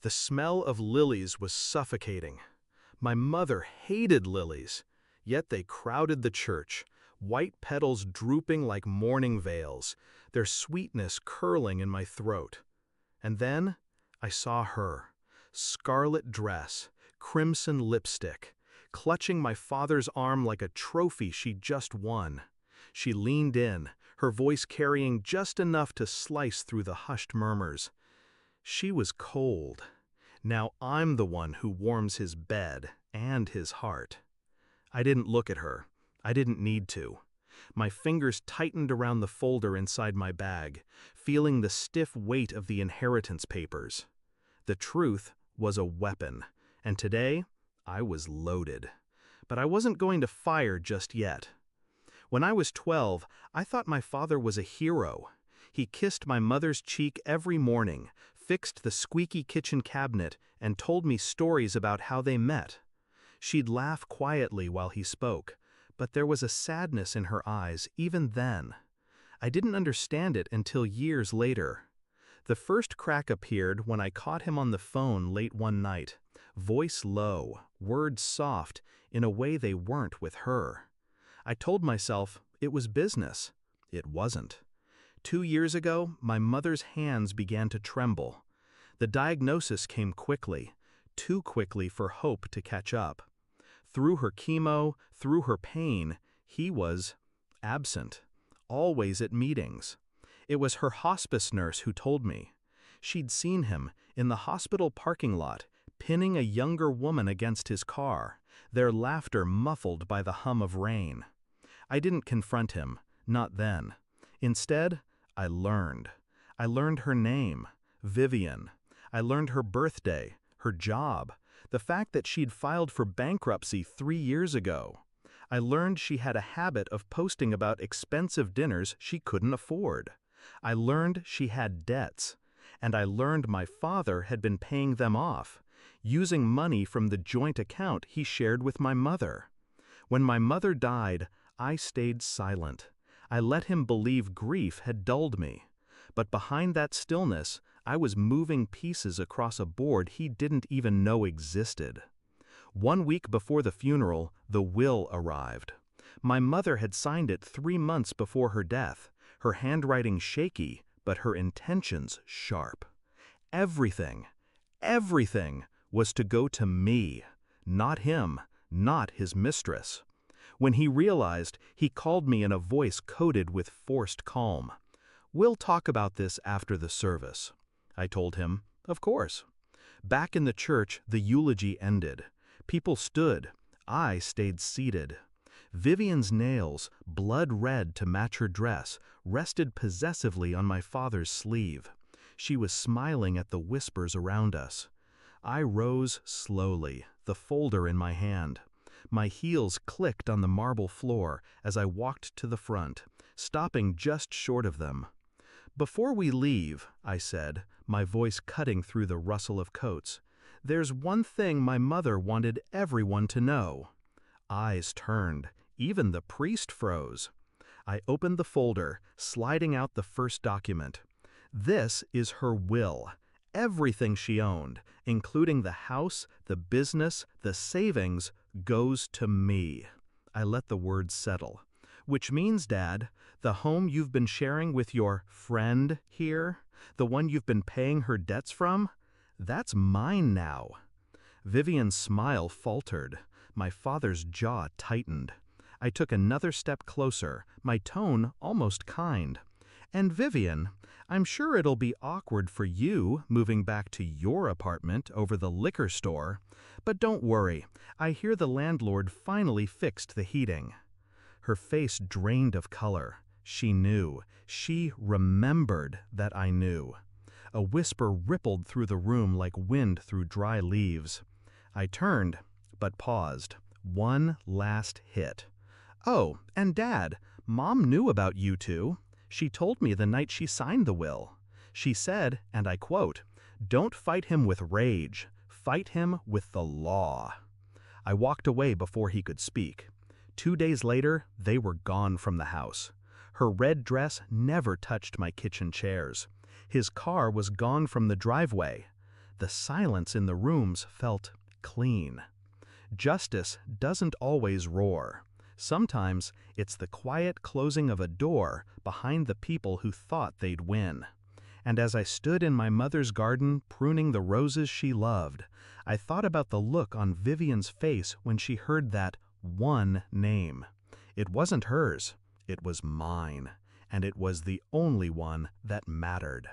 The smell of lilies was suffocating. My mother hated lilies, yet they crowded the church, white petals drooping like mourning veils, their sweetness curling in my throat. And then I saw her, scarlet dress, crimson lipstick, clutching my father's arm like a trophy she'd just won. She leaned in, her voice carrying just enough to slice through the hushed murmurs. She was cold. Now I'm the one who warms his bed and his heart. I didn't look at her. I didn't need to. My fingers tightened around the folder inside my bag, feeling the stiff weight of the inheritance papers. The truth was a weapon, and today I was loaded. But I wasn't going to fire just yet. When I was 12, I thought my father was a hero. He kissed my mother's cheek every morning, fixed the squeaky kitchen cabinet, and told me stories about how they met. She'd laugh quietly while he spoke, but there was a sadness in her eyes even then. I didn't understand it until years later. The first crack appeared when I caught him on the phone late one night, voice low, words soft, in a way they weren't with her. I told myself it was business. It wasn't. 2 years ago, my mother's hands began to tremble. The diagnosis came quickly, too quickly for hope to catch up. Through her chemo, through her pain, he was absent, always at meetings. It was her hospice nurse who told me. She'd seen him in the hospital parking lot, pinning a younger woman against his car, their laughter muffled by the hum of rain. I didn't confront him, not then. Instead, I learned. I learned her name, Vivian. I learned her birthday, her job, the fact that she'd filed for bankruptcy 3 years ago. I learned she had a habit of posting about expensive dinners she couldn't afford. I learned she had debts. And I learned my father had been paying them off, using money from the joint account he shared with my mother. When my mother died, I stayed silent. I let him believe grief had dulled me. But behind that stillness, I was moving pieces across a board he didn't even know existed. 1 week before the funeral, the will arrived. My mother had signed it 3 months before her death, her handwriting shaky, but her intentions sharp. Everything was to go to me, not him, not his mistress. When he realized, he called me in a voice coated with forced calm. "We'll talk about this after the service." I told him, of course. Back in the church, the eulogy ended. People stood. I stayed seated. Vivian's nails, blood red to match her dress, rested possessively on my father's sleeve. She was smiling at the whispers around us. I rose slowly, the folder in my hand. My heels clicked on the marble floor as I walked to the front, stopping just short of them. "Before we leave," I said, my voice cutting through the rustle of coats, "there's one thing my mother wanted everyone to know." Eyes turned. Even the priest froze. I opened the folder, sliding out the first document. This is her will. Everything she owned, including the house, the business, the savings, goes to me. I let the words settle. Which means, Dad, the home you've been sharing with your friend here, the one you've been paying her debts from, that's mine now. Vivian's smile faltered. My father's jaw tightened. I took another step closer, my tone almost kind. "And Vivian, I'm sure it'll be awkward for you moving back to your apartment over the liquor store, but don't worry, I hear the landlord finally fixed the heating." Her face drained of color. She knew. She remembered that I knew. A whisper rippled through the room like wind through dry leaves. I turned, but paused. One last hit. "Oh, and Dad, Mom knew about you two. She told me the night she signed the will. She said, and I quote, 'Don't fight him with rage, fight him with the law.'" I walked away before he could speak. 2 days later, they were gone from the house. Her red dress never touched my kitchen chairs. His car was gone from the driveway. The silence in the rooms felt clean. Justice doesn't always roar. Sometimes it's the quiet closing of a door behind the people who thought they'd win. And as I stood in my mother's garden pruning the roses she loved, I thought about the look on Vivian's face when she heard that one name. It wasn't hers, it was mine, and it was the only one that mattered.